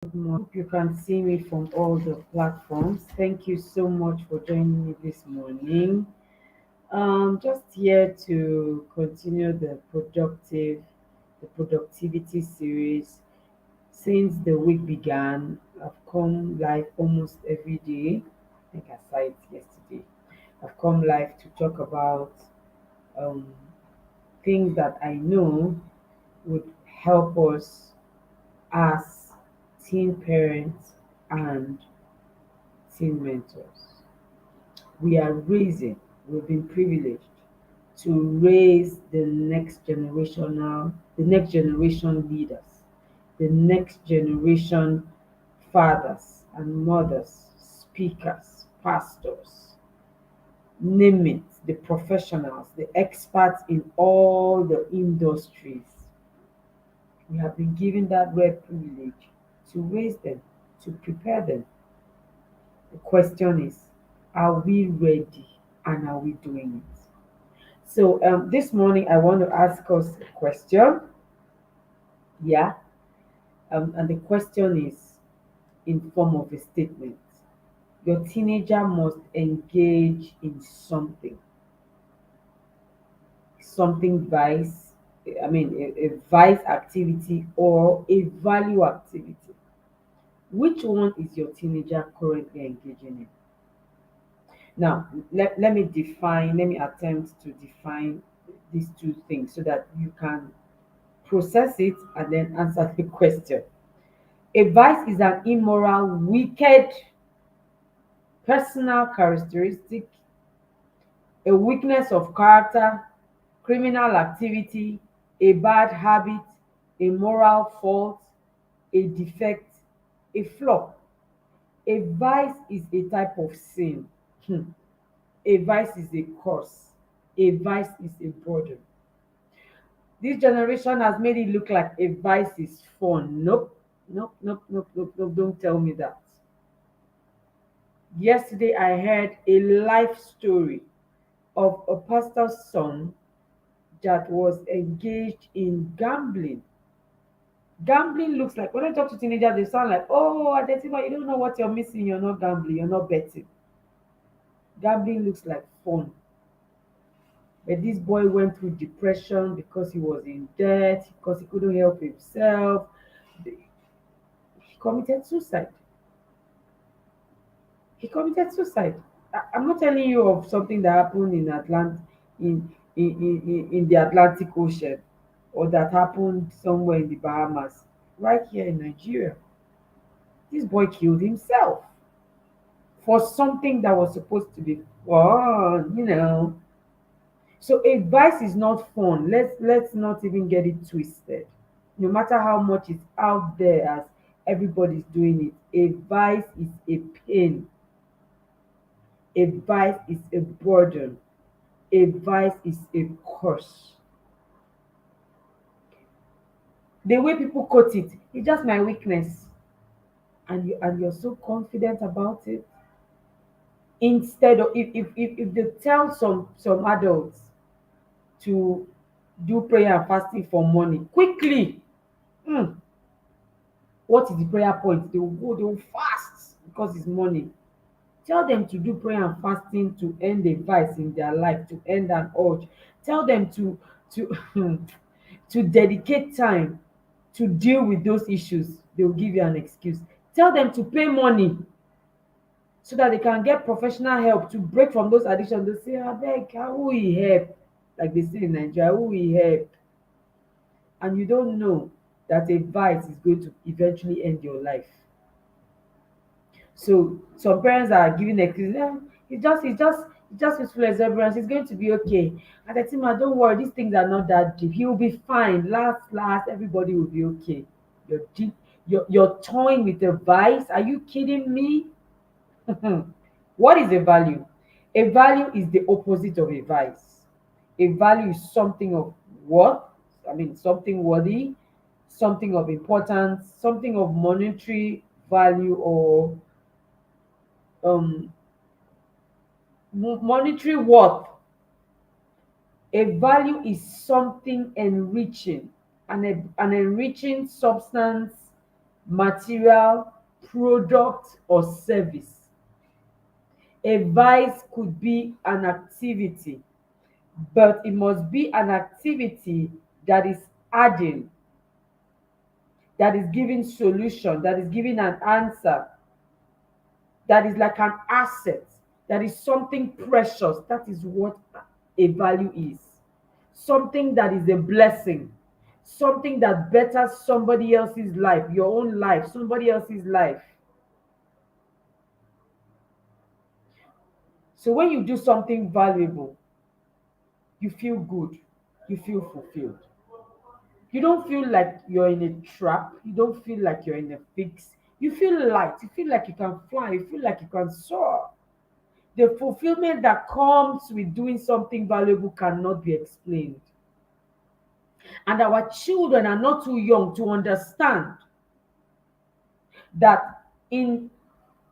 Hope you can see me from all the platforms. Thank you so much for joining me this morning. Just here to continue the productivity series. Since the week began, I've come live almost every day. I think I saw it yesterday. I've come live to talk about um, things that I know would help us as teen parents and teen mentors. We are raising, we've been privileged to raise the next generation leaders, the next generation fathers and mothers, speakers, pastors, name it, the professionals, the experts in all the industries. We have been given that rare privilege to raise them, to prepare them. The question is, are we ready and are we doing it? So this morning I want to ask us a question. Yeah. And the question is in form of a statement. Your teenager must engage in something vice, a vice activity or a value activity. Which one is your teenager currently engaging in? Now, let me attempt to define these two things so that you can process it and then answer the question. A vice is an immoral, wicked personal characteristic, a weakness of character, criminal activity, a bad habit, a moral fault, a defect, a flaw. A vice is a type of sin. Hmm. A vice is a curse. A vice is a burden. This generation has made it look like a vice is fun. Nope, nope, nope, nope, nope, nope. Don't tell me that. Yesterday, I heard a life story of a pastor's son that was engaged in gambling. Gambling looks like, when I talk to teenagers, they sound like, oh, Adetima, you don't know what you're missing. You're not gambling, you're not betting. Gambling looks like fun. But this boy went through depression because he was in debt, because he couldn't help himself. He committed suicide. He committed suicide. I'm not telling you of something that happened in in the Atlantic Ocean or that happened somewhere in the Bahamas. Right here in Nigeria, this boy killed himself for something that was supposed to be fun. So advice is not fun. Let's not even get it twisted. No matter how much it's out there as everybody's doing it, advice is a pain. Advice is a burden. Advice is a curse. The way people quote it, it's just my weakness. And you're so confident about it. Instead of if they tell some adults to do prayer and fasting for money quickly, mm, what is the prayer point? They will go, they will fast because it's money. Tell them to do prayer and fasting to end a vice in their life, to end an urge. Tell them to to dedicate time to deal with those issues. They will give you an excuse. Tell them to pay money so that they can get professional help to break from those addictions. They say, abeg, how will he help? Like they say in Nigeria, who will help? And you don't know that a vice is going to eventually end your life. So some parents are giving excuses. "Yeah, it's just useful exuberance. It's going to be okay." And I think, don't worry, these things are not that deep. He will be fine. Last, everybody will be okay. You're deep. You're toying with a vice. Are you kidding me? What is a value? A value is the opposite of a vice. A value is something of worth, something worthy, something of importance, something of monetary value or um monetary worth. A value is something enriching, an enriching substance, material, product, or service. A vice could be an activity, but it must be an activity that is adding, that is giving solution, that is giving an answer, that is like an asset, that is something precious. That is what a value is. Something that is a blessing, something that betters somebody else's life, your own life, somebody else's life. So when you do something valuable, you feel good, you feel fulfilled. You don't feel like you're in a trap, you don't feel like you're in a fix. You feel light, you feel like you can fly, you feel like you can soar. The fulfillment that comes with doing something valuable cannot be explained. And our children are not too young to understand that in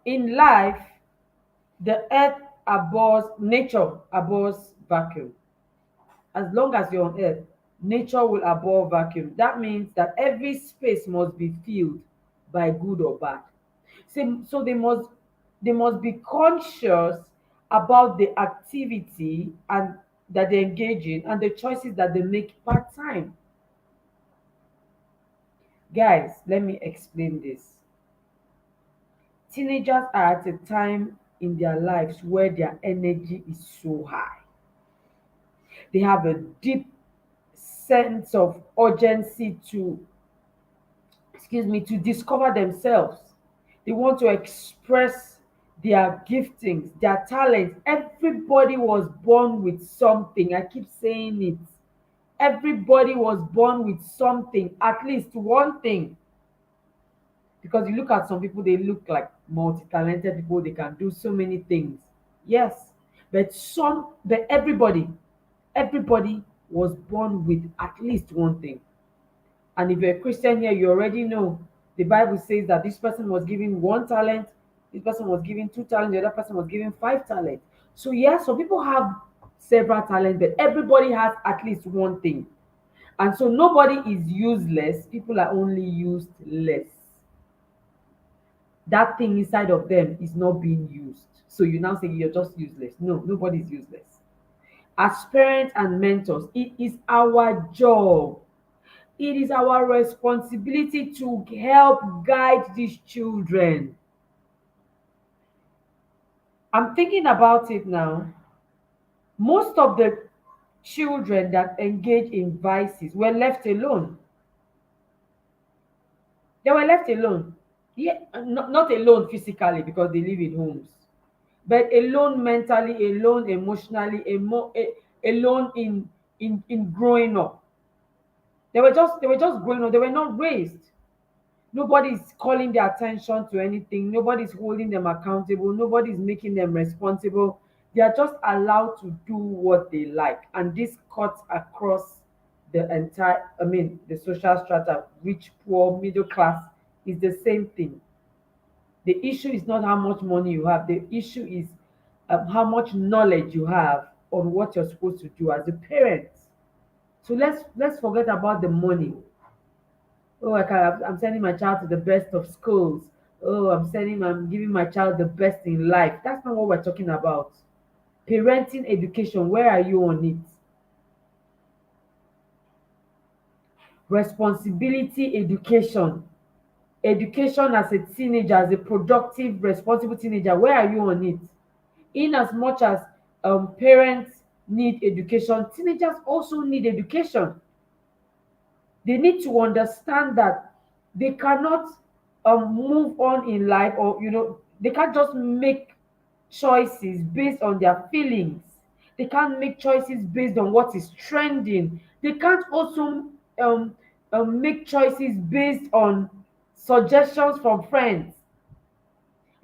life, the earth abhors, nature abhors vacuum. As long as you're on earth, nature will abhor vacuum. That means that every space must be filled by good or bad. So they must be conscious about the activity and that they engage in and the choices that they make part time. Guys, let me explain this. Teenagers are at a time in their lives where their energy is so high. They have a deep sense of urgency to, to discover themselves. They want to express their giftings, their talents. Everybody was born with something. I keep saying it. Everybody was born with something, at least one thing. Because you look at some people, they look like multi-talented people, they can do so many things. Yes. But everybody was born with at least one thing. And if you're a Christian here, you already know the Bible says that this person was given one talent, this person was given two talents, the other person was given five talents. So, yeah, some people have several talents, but everybody has at least one thing. And so, nobody is useless, people are only used less. That thing inside of them is not being used. So, you now say you're just useless. No, nobody's useless. As parents and mentors, it is our job, it is our responsibility to help guide these children. I'm thinking about it now. Most of the children that engage in vices were left alone. They were left alone. Yeah, not alone physically because they live in homes, but alone mentally, alone emotionally, alone in growing up. They were just growing up. They were not raised. Nobody's calling their attention to anything. Nobody's holding them accountable. Nobody's making them responsible. They are just allowed to do what they like. And this cuts across the entire, the social strata, rich, poor, middle class, is the same thing. The issue is not how much money you have. The issue is how much knowledge you have on what you're supposed to do as a parent. So let's forget about the money. Oh, I'm sending my child to the best of schools. Oh, I'm giving my child the best in life. That's not what we're talking about. Parenting education, where are you on it? Responsibility education. Education as a teenager, as a productive, responsible teenager, where are you on it? In as much as parents need education, teenagers also need education. They need to understand that they cannot move on in life, or they can't just make choices based on their feelings. They can't make choices based on what is trending. They can't also um, make choices based on suggestions from friends.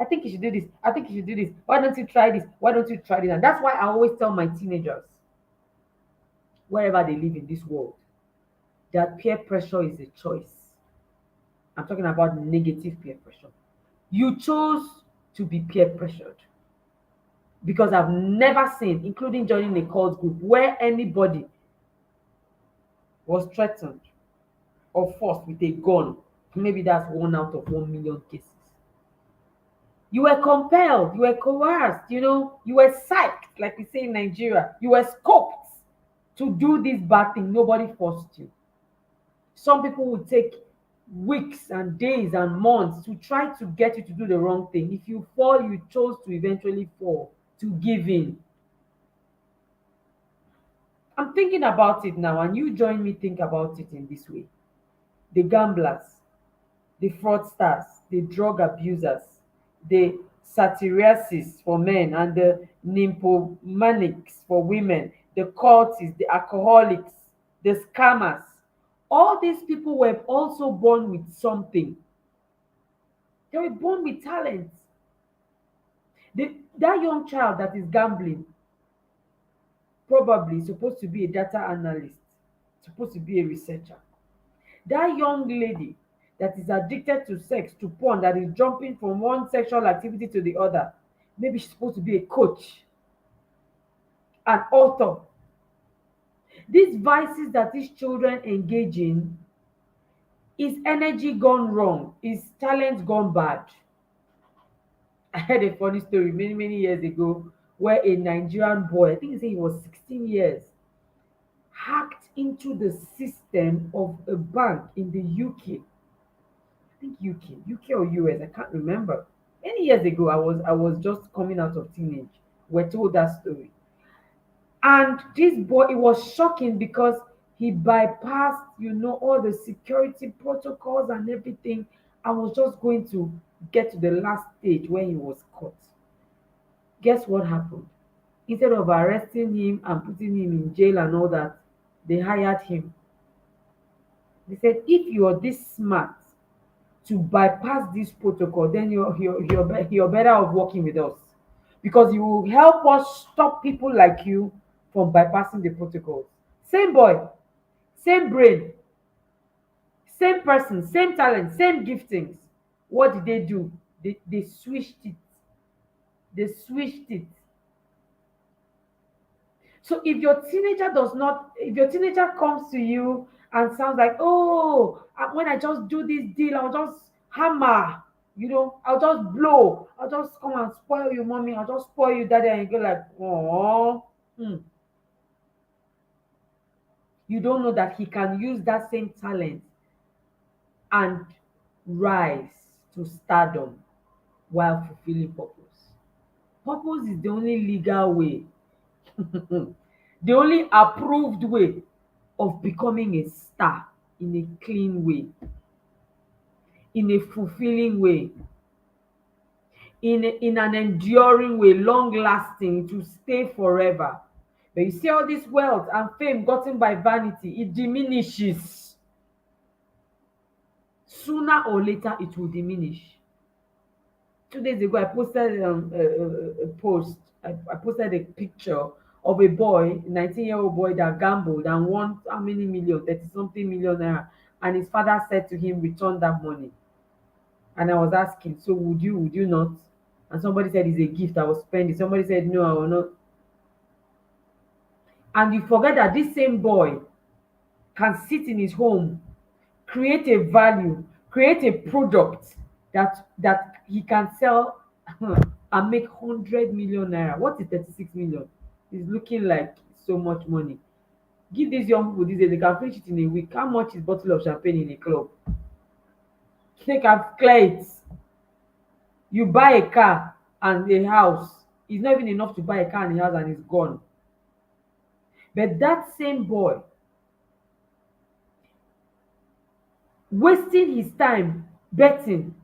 I think you should do this, I think you should do this, why don't you try this, why don't you try this? And that's why I always tell my teenagers, wherever they live in this world, that peer pressure is a choice. I'm talking about negative peer pressure. You chose to be peer pressured, because I've never seen, including joining a cult group, where anybody was threatened or forced with a gun Maybe that's 1 out of 1 million cases. You were compelled, you were coerced, you were psyched, like we say in Nigeria. You were scoped to do this bad thing. Nobody forced you. Some people would take weeks and days and months to try to get you to do the wrong thing. If you fall, you chose to eventually fall, to give in. I'm thinking about it now, and you join me think about it in this way. The gamblers, the fraudsters, the drug abusers, the satyriasis for men, and the nymphomanics for women, the cultists, the alcoholics, the scammers. All these people were also born with something. They were born with talent. That young child that is gambling probably supposed to be a data analyst, supposed to be a researcher. That young lady that is addicted to sex, to porn, that is jumping from one sexual activity to the other, maybe she's supposed to be a coach, an author. These vices that these children engage in is energy gone wrong, is talent gone bad. I heard a funny story many, many years ago where a Nigerian boy, I think he said he was 16 years, hacked into the system of a bank in the UK. I think UK or US, I can't remember. Many years ago, I was just coming out of teenage. We're told that story. And this boy, it was shocking because he bypassed, all the security protocols and everything. I was just going to get to the last stage when he was caught. Guess what happened? Instead of arresting him and putting him in jail and all that, they hired him. They said, if you're this smart to bypass this protocol, then you're better off working with us, because you will help us stop people like you from bypassing the protocols. Same boy, same brain, same person, same talent, same giftings. What did they do? They switched it. They switched it. So if your teenager comes to you and sounds like, oh, when I just do this deal, I'll just hammer, I'll just blow, I'll just come and spoil you, mommy, I'll just spoil you, daddy, and you go like, oh, you don't know that he can use that same talent and rise to stardom while fulfilling purpose. Purpose is the only legal way, the only approved way of becoming a star in a clean way, in a fulfilling way, in an enduring way, long lasting, to stay forever. But you see, all this wealth and fame gotten by vanity, it diminishes. Sooner or later, it will diminish. 2 days ago, I posted a post. I posted a picture of a boy, 19-year-old boy that gambled and won how many million, 30 something million naira. And his father said to him, return that money. And I was asking, so would you not? And somebody said it's a gift, I was spending. Somebody said, no, I will not. And you forget that this same boy can sit in his home, create a value, create a product that he can sell and make 100 million naira. What is 36 million? It's looking like so much money. Give these young people these days, they can finish it in a week. How much is bottle of champagne in a club? They can clear it. You buy a car and a house. It's not even enough to buy a car and a house, and it's gone. But that same boy, wasting his time betting,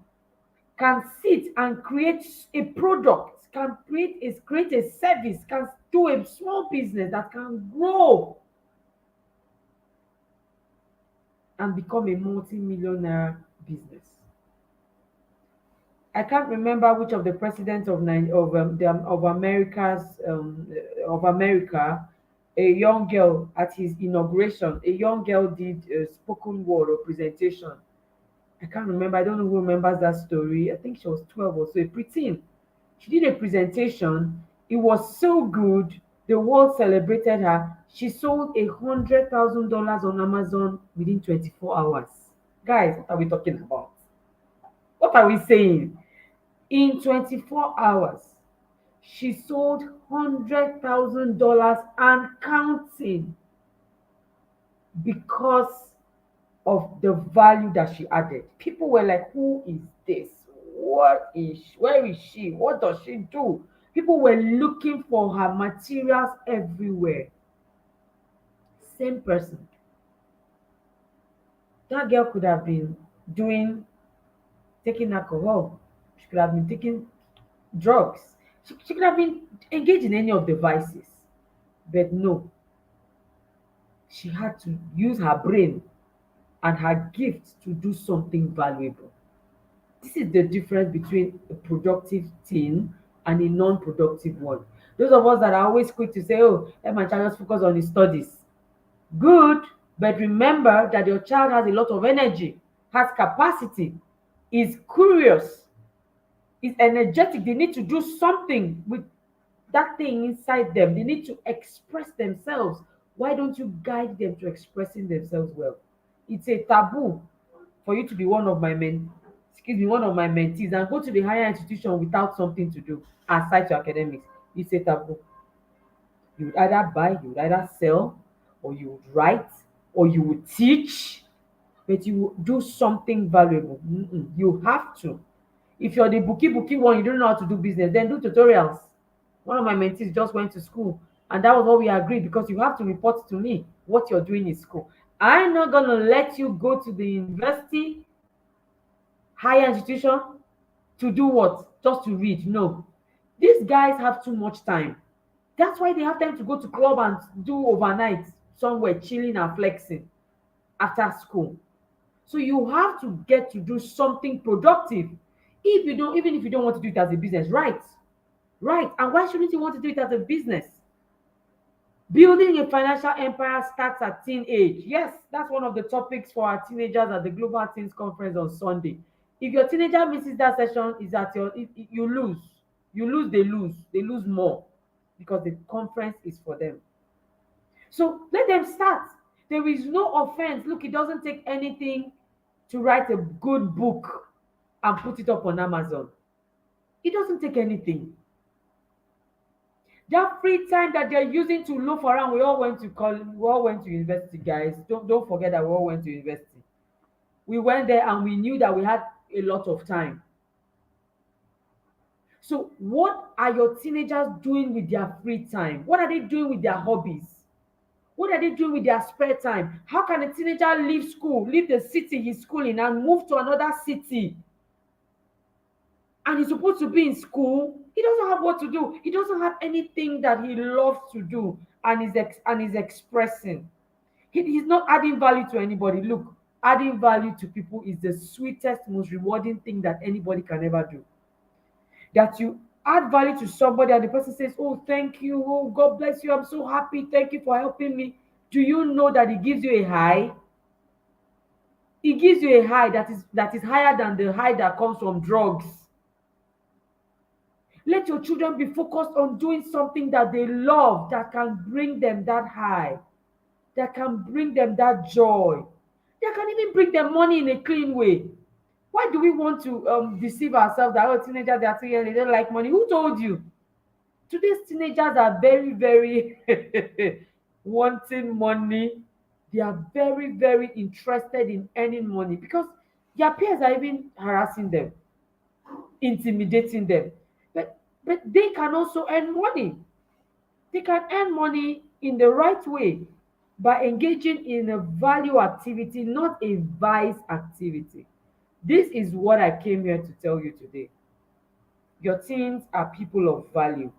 can sit and create a product, can create a service, can do a small business that can grow and become a multi-millionaire business. I can't remember which of the presidents of America, a young girl at his inauguration, a young girl did a spoken word or presentation. I can't remember. I don't know who remembers that story. I think she was 12 or so, a preteen. She did a presentation. It was so good. The world celebrated her. She sold $100,000 on Amazon within 24 hours. Guys, what are we talking about? What are we saying? In 24 hours, she sold $100,000 and counting because of the value that she added. People were like, who is this? What is she? Where is she? What does she do? People were looking for her materials everywhere. Same person. That girl could have been doing taking alcohol. She could have been taking drugs. She could have been engaged in any of the vices. But no, she had to use her brain and her gift to do something valuable. This is the difference between a productive teen and a non-productive one. Those of us that are always quick to say, oh, let my child just focus on his studies. Good, but remember that your child has a lot of energy, has capacity, is curious, is energetic. They need to do something with that thing inside them. They need to express themselves. Why don't you guide them to expressing themselves well? It's a taboo for you to be one of my mentees and go to the higher institution without something to do aside to academics. It's a taboo. You would either buy, you would either sell, or you would write, or you would teach, but you would do something valuable. You have to. If you're the bookie one, you don't know how to do business, then do tutorials. One of my mentees just went to school, and that was what we agreed, because you have to report to me what you're doing in school. I'm not gonna let you go to the university, higher institution, to do what? Just to read. No. These guys have too much time. That's why they have time to go to club and do overnight somewhere, chilling and flexing after school. So you have to get to do something productive. If you don't, even if you don't want to do it as a business, right? Right. And why shouldn't you want to do it as a business? Building a financial empire starts at teen age. Yes, that's one of the topics for our teenagers at the Global Teens Conference on Sunday. If your teenager misses that session, is at your you lose. You lose, they lose. They lose more because the conference is for them. So let them start. There is no offense. Look, it doesn't take anything to write a good book and put it up on Amazon. It doesn't take anything. That free time that they're using to look around, we all went to university, guys. Don't forget that we all went to university. We went there and we knew that we had a lot of time. So what are your teenagers doing with their free time? What are they doing with their hobbies? What are they doing with their spare time? How can a teenager leave school, leave the city he's schooling and move to another city, and he's supposed to be in school? He doesn't have what to do. He doesn't have anything that he loves to do and is expressing. He's not adding value to anybody. Look, adding value to people is the sweetest, most rewarding thing that anybody can ever do. That you add value to somebody and the person says, oh, thank you, oh, God bless you, I'm so happy, thank you for helping me. Do you know that it gives you a high? It gives you a high that is higher than the high that comes from drugs. Let your children be focused on doing something that they love, that can bring them that high, that can bring them that joy, that can even bring them money in a clean way. Why do we want to deceive ourselves that, oh, teenagers, they are too young, they don't like money? Who told you? Today's teenagers are very, very wanting money. They are very, very interested in earning money because their peers are even harassing them, intimidating them. But they can also earn money. They can earn money in the right way by engaging in a value activity, not a vice activity. This is what I came here to tell you today. Your teens are people of value.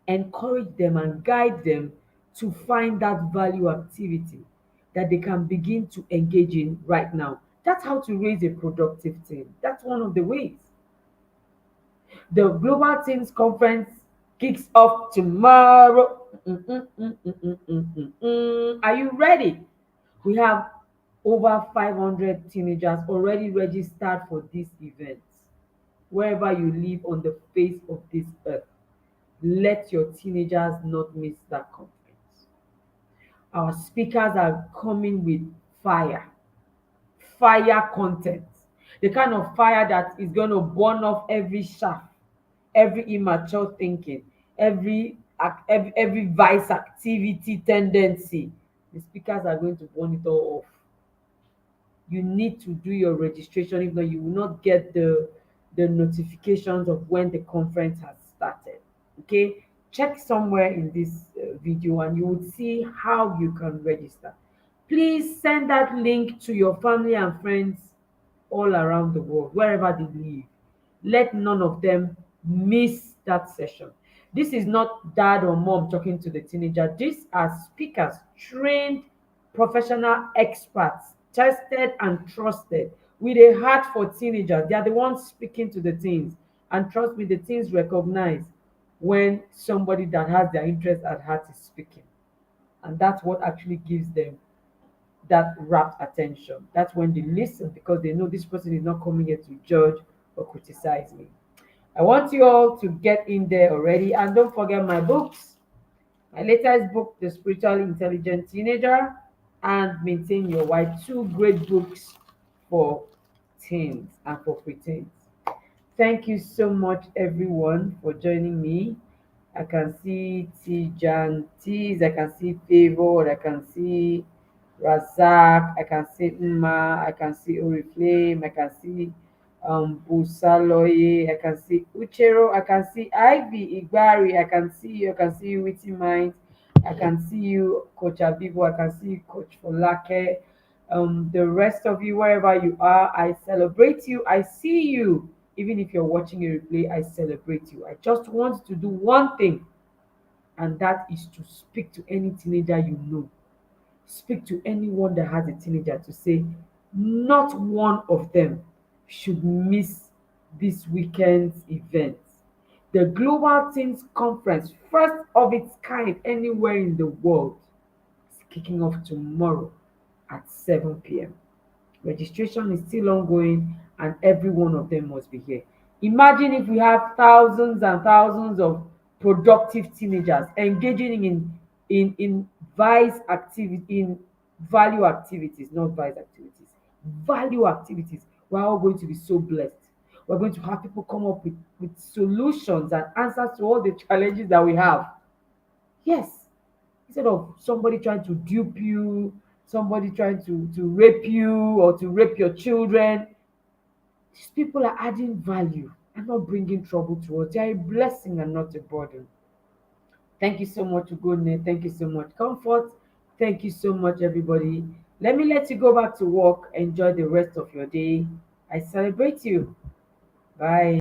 Encourage them and guide them to find that value activity that they can begin to engage in right now. That's how to raise a productive teen. That's one of the ways. The Global Teens Conference kicks off tomorrow. Are you ready? We have over 500 teenagers already registered for this event. Wherever you live on the face of this earth, let your teenagers not miss that conference. Our speakers are coming with fire. fire content, the kind of fire that is going to burn off every shaft, every immature thinking, every vice activity tendency. The speakers are going to burn it all off. You need to do your registration. If not, you will not get the notifications of when the conference has started. Okay, check somewhere in this video and you will see how you can register. Please send that link to your family and friends all around the world, wherever they live. Let none of them miss that session. This is not dad or mom talking to the teenager. These are speakers, trained professional experts, tested and trusted, with a heart for teenagers. They are the ones speaking to the teens. And trust me, the teens recognize when somebody that has their interest at heart is speaking. And that's what actually gives them that rapt attention. That's when they listen, because they know this person is not coming here to judge or criticize me. I want you all to get in there already. And don't forget my books. My latest book, The Spiritual Intelligent Teenager, and Maintain Your Why. Two great books for teens and for preteens. Thank you so much, everyone, for joining me. I can see Tijan Tees, I can see Favor, I can see Razak, I can see Uma, I can see Oriflame, I can see Busaloye, I can see Uchero, I can see Ivy Igbari, I can see you, I can see you, Witty Mind, I can see you, Coach Abibo, I can see you, Coach Folake. The rest of you, wherever you are, I celebrate you. I see you. Even if you're watching a replay, I celebrate you. I just want to do one thing, and that is to speak to any teenager you know. Speak to anyone that has a teenager, to say, not one of them should miss this weekend's event. The Global Teens Conference, first of its kind anywhere in the world, is kicking off tomorrow at 7 p.m. Registration is still ongoing, and every one of them must be here. Imagine if we have thousands and thousands of productive teenagers engaging in vice activity, in value activities, not vice activities, value activities. We're all going to be so blessed. We're going to have people come up with solutions and answers to all the challenges that we have. Yes, instead of somebody trying to dupe you, somebody trying to rape you or to rape your children, these people are adding value and not bringing trouble to us. They are a blessing and not a burden. Thank you so much, Ugodne. Thank you so much, Comfort. Thank you so much, everybody. Let me let you go back to work. Enjoy the rest of your day. I celebrate you. Bye.